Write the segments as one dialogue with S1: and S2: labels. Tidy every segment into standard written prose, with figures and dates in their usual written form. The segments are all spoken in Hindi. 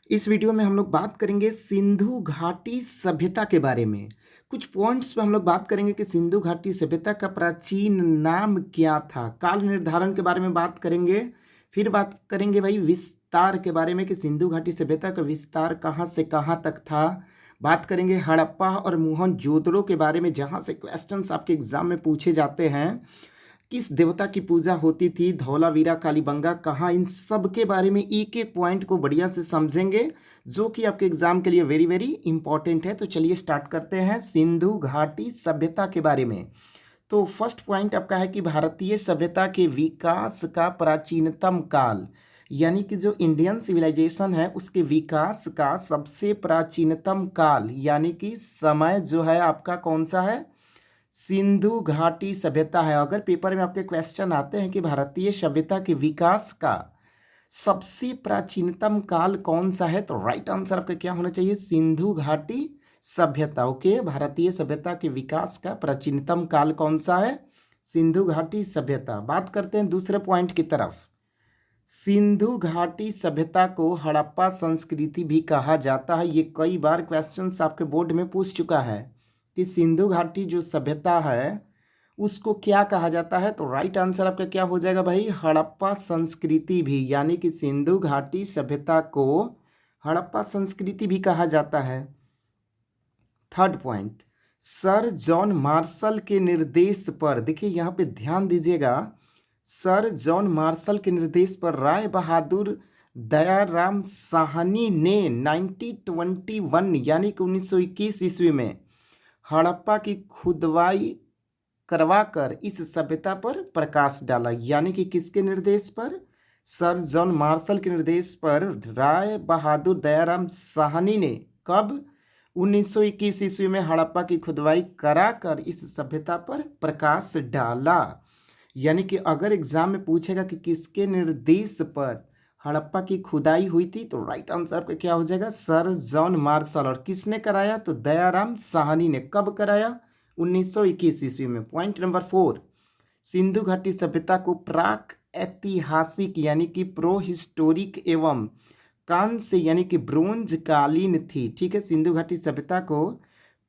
S1: इस वीडियो में हम लोग बात करेंगे सिंधु घाटी सभ्यता के बारे में। कुछ पॉइंट्स पे हम लोग बात करेंगे कि सिंधु घाटी सभ्यता का प्राचीन नाम क्या था, काल निर्धारण के बारे में बात करेंगे। फिर बात करेंगे भाई विस्तार के बारे में कि सिंधु घाटी सभ्यता का विस्तार कहाँ से कहाँ तक था। बात करेंगे हड़प्पा और मोहनजोदड़ो के बारे में, जहाँ से क्वेश्चंस आपके एग्जाम में पूछे जाते हैं। किस देवता की पूजा होती थी, धौलावीरा कालीबंगा कहाँ, इन सब के बारे में एक एक पॉइंट को बढ़िया से समझेंगे, जो कि आपके एग्जाम के लिए वेरी वेरी इंपॉर्टेंट है। तो चलिए स्टार्ट करते हैं सिंधु घाटी सभ्यता के बारे में। तो फर्स्ट पॉइंट आपका है कि भारतीय सभ्यता के विकास का प्राचीनतम काल, यानी कि जो इंडियन सिविलाइजेशन है उसके विकास का सबसे प्राचीनतम काल यानी कि समय जो है आपका कौन सा है, सिंधु घाटी सभ्यता है। अगर पेपर में आपके क्वेश्चन आते हैं कि भारतीय सभ्यता के विकास का सबसे प्राचीनतम काल कौन सा है, तो राइट आंसर आपका क्या होना चाहिए, सिंधु घाटी सभ्यता। ओके, भारतीय सभ्यता के विकास का प्राचीनतम काल कौन सा है, सिंधु घाटी सभ्यता। बात करते हैं दूसरे पॉइंट की तरफ। सिंधु घाटी सभ्यता को हड़प्पा संस्कृति भी कहा जाता है। ये कई बार क्वेश्चंस आपके बोर्ड में पूछ चुका है कि सिंधु घाटी जो सभ्यता है उसको क्या कहा जाता है, तो राइट आंसर आपका क्या हो जाएगा भाई, हड़प्पा संस्कृति भी, यानी कि सिंधु घाटी सभ्यता को हड़प्पा संस्कृति भी कहा जाता है। Third point, sir John Marshall के निर्देश पर, देखिए यहाँ पे ध्यान दीजिएगा, सर जॉन मार्शल के निर्देश पर राय बहादुर दयाराम साहनी ने 1921 यानी कि 1921 ईस्वी में हड़प्पा की खुदवाई करवाकर इस सभ्यता पर प्रकाश डाला। यानी कि किसके निर्देश पर, सर जॉन मार्शल के निर्देश पर राय बहादुर दयाराम साहनी ने कब, 1921 ईस्वी में हड़प्पा की खुदवाई कराकर इस सभ्यता पर प्रकाश डाला। यानी कि अगर एग्जाम में पूछेगा कि किसके निर्देश पर हड़प्पा की खुदाई हुई थी, तो राइट आंसर आपका क्या हो जाएगा, सर जॉन मार्शल। और किसने कराया, तो दयाराम साहनी ने। कब कराया, 1921 ईस्वी में। पॉइंट नंबर 4, सिंधु घाटी सभ्यता को प्राक ऐतिहासिक यानी कि प्रो हिस्टोरिक एवं कांस्य यानी कि ब्रोंज कालीन थी। ठीक है, सिंधु घाटी सभ्यता को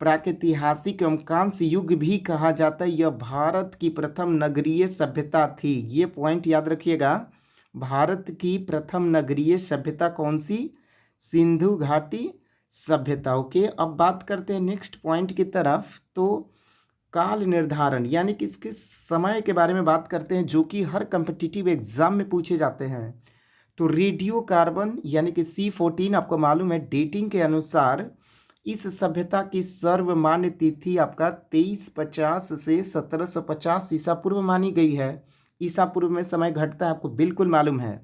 S1: प्रागैतिहासिक एवं कांस्य युग भी कहा जाता है। यह भारत की प्रथम नगरीय सभ्यता थी। ये पॉइंट याद रखिएगा, भारत की प्रथम नगरीय सभ्यता कौन सी, सिंधु घाटी सभ्यता। ओके, अब बात करते हैं नेक्स्ट पॉइंट की तरफ। तो काल निर्धारण यानी कि इसके समय के बारे में बात करते हैं, जो कि हर कम्पिटिटिव एग्जाम में पूछे जाते हैं। तो रेडियो कार्बन यानी कि C14 आपको मालूम है, डेटिंग के अनुसार इस सभ्यता की सर्वमान्य तिथि आपका 2350 से 1750 ईसा पूर्व मानी गई है। ईसा पूर्व में समय घटता है, आपको बिल्कुल मालूम है।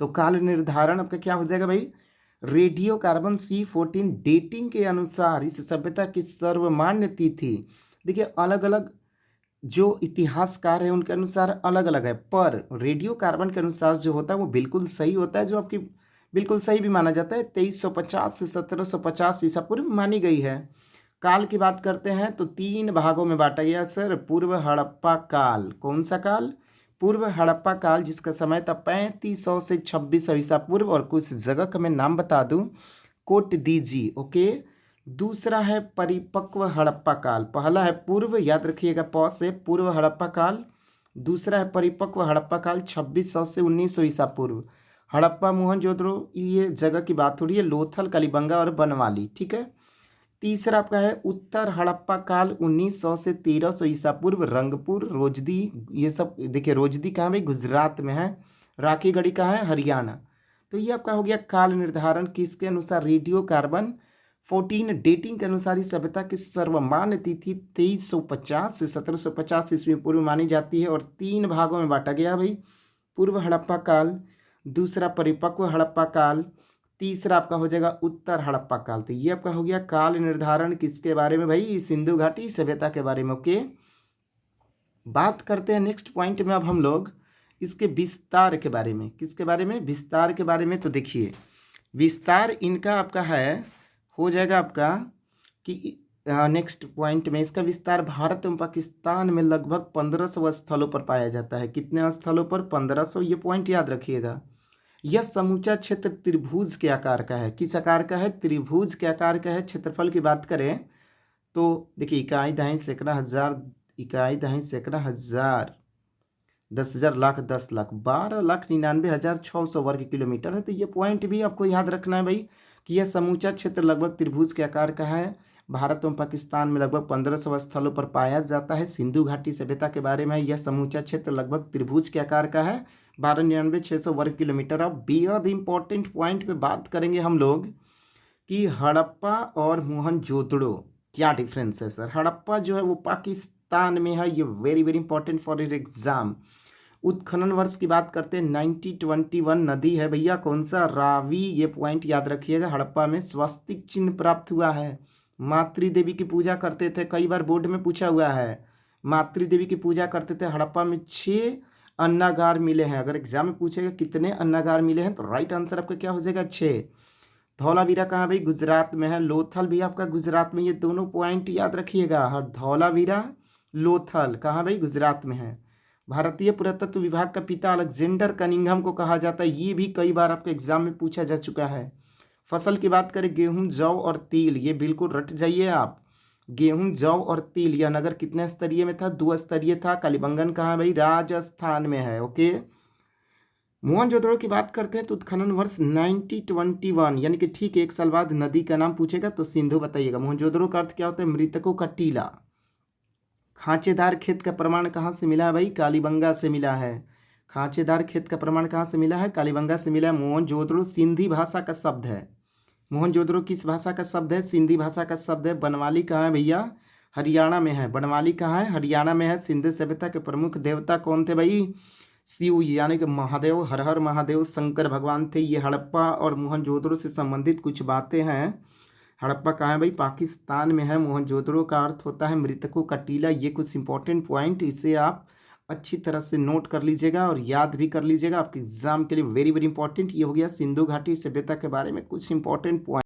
S1: तो काल निर्धारण आपका क्या हो जाएगा भाई, रेडियो कार्बन C14 डेटिंग के अनुसार इस सभ्यता की सर्वमान्य तिथि। देखिए अलग अलग जो इतिहासकार है उनके अनुसार अलग अलग है, पर रेडियो कार्बन के अनुसार जो होता है वो बिल्कुल सही होता है, जो आपकी बिल्कुल सही भी माना जाता है। 2350 से 1750 ईसा पूर्व मानी गई है। काल की बात करते हैं तो 3 भागों में बांटा गया सर। पूर्व हड़प्पा काल, कौन सा काल, पूर्व हड़प्पा काल, जिसका समय था 3500 से 2600 ईसा पूर्व। और कुछ जगह का मैं नाम बता दूं, कोट दीजिए। ओके, दूसरा है परिपक्व हड़प्पा काल। पहला है पूर्व, याद रखिएगा प से, पूर्व हड़प्पा काल। दूसरा है परिपक्व हड़प्पा काल 2600 से 1900 ईसा पूर्व। हड़प्पा मोहनजोदड़ो ये जगह की बात हो रही है, लोथल कालीबंगा और बनवाली। ठीक है, तीसरा आपका है उत्तर हड़प्पा काल 1900 से 1300 ईसा पूर्व, रंगपुर रोजदी, ये सब देखिए रोजदी कहाँ भाई, गुजरात में है। राखीगढ़ी कहाँ है, हरियाणा। तो ये आपका हो गया काल निर्धारण किसके अनुसार, रेडियो कार्बन 14 डेटिंग के अनुसार इस सभ्यता की सर्वमान्य तिथि 2350 से 1750 ईस्वी पूर्व मानी जाती है। और 3 भागों में बांटा गया भाई, पूर्व हड़प्पा काल, दूसरा परिपक्व हड़प्पा काल, तीसरा आपका हो जाएगा उत्तर हड़प्पा काल। तो ये आपका हो गया काल निर्धारण किसके बारे में भाई, सिंधु घाटी सभ्यता के बारे में। ओके, बात करते हैं नेक्स्ट पॉइंट में अब हम लोग इसके विस्तार के बारे में। किसके बारे में, विस्तार के बारे में। तो देखिए विस्तार इनका आपका है, हो जाएगा आपका कि नेक्स्ट पॉइंट में इसका विस्तार भारत एवं पाकिस्तान में लगभग 1500 स्थलों पर पाया जाता है। कितने स्थलों पर, 1500, ये पॉइंट याद रखिएगा। यह समूचा क्षेत्र त्रिभुज के आकार का है। किस आकार का है? त्रिभुज के आकार का है। क्षेत्रफल की बात करें तो देखिए, इकाई दहाई सैकड़ा हजार, इकाई दहाई सैकड़ा हजार, 10,000, लाख, 10 लाख, 12,99,600 वर्ग किलोमीटर है। तो ये पॉइंट भी आपको याद रखना है भाई कि यह समूचा क्षेत्र लगभग त्रिभुज के आकार का है। भारत एवं पाकिस्तान में लगभग 1500 स्थलों पर पाया जाता है। सिंधु घाटी सभ्यता के बारे में यह समूचा क्षेत्र लगभग त्रिभुज के आकार का है, 12,99,600 वर्ग किलोमीटर। अब बेहद इंपॉर्टेंट पॉइंट पे बात करेंगे हम लोग कि हड़प्पा और मोहनजोदड़ो क्या डिफरेंस है सर। हड़प्पा जो है वो पाकिस्तान में है, ये very very important for your exam. उत्खनन वर्ष की बात करते हैं 1921, नदी है भैया कौन सा? रावी। ये पॉइंट याद रखिएगा। हड़प्पा में स्वस्तिक चिन्ह प्राप्त हुआ है। मातृ देवी की पूजा करते थे, कई बार बोर्ड में पूछा हुआ है। मातृ देवी की पूजा करते थे। हड़प्पा में 6 अन्नागार मिले हैं। अगर एग्जाम में पूछेगा कितने अन्नागार मिले हैं तो राइट आंसर आपका क्या हो जाएगा? 6। धौलावीरा कहाँ भाई? गुजरात में है। लोथल भी आपका गुजरात में। ये दोनों पॉइंट याद रखिएगा। धौलावीरा, लोथल कहाँ भाई? गुजरात में है। भारतीय पुरातत्व विभाग का पिता अलेक्जेंडर कनिंघम को कहा जाता है। ये भी कई बार आपके एग्जाम में पूछा जा चुका है। फसल की बात करें गेहूं, जौ और तिल, ये बिल्कुल रट जाइए आप। गेहूं, जौ और तिल यह नगर कितने स्तरीय में था? 2 स्तरीय था। कालीबंगन कहाँ भाई? राजस्थान में है। ओके। मोहनजोदड़ो की बात करते हैं तो उत्खनन वर्ष 1921, यानी कि ठीक 1 साल बाद नदी का नाम पूछेगा तो सिंधु बताइएगा। मोहनजोदड़ो का अर्थ क्या होता है? मृतकों का टीला। खांचेदार खेत का प्रमाण कहाँ से मिला है भाई? कालीबंगा से मिला है। खांचेदार खेत का प्रमाण कहाँ से मिला है? कालीबंगा से मिला है। मोहनजोदड़ो सिंधी भाषा का शब्द है। मोहनजोदड़ो किस भाषा का शब्द है? सिंधी भाषा का शब्द है। बनवाली कहाँ है भैया? हरियाणा में है। बनवाली कहाँ है? हरियाणा में है। सिंधु सभ्यता के प्रमुख देवता कौन थे भाई? शिव, यानी कि महादेव, हर हर महादेव, शंकर भगवान थे। ये हड़प्पा और मोहनजोदड़ो से संबंधित कुछ बातें हैं। हड़प्पा कहाँ है भाई? पाकिस्तान में है। मोहनजोदड़ो का अर्थ होता है मृतकों का टीला। ये कुछ इंपॉर्टेंट पॉइंट, इसे आप अच्छी तरह से नोट कर लीजिएगा और याद भी कर लीजिएगा आपके एग्जाम के लिए। Very very important. ये हो गया सिंधु घाटी सभ्यता के बारे में कुछ इंपॉर्टेंट पॉइंट।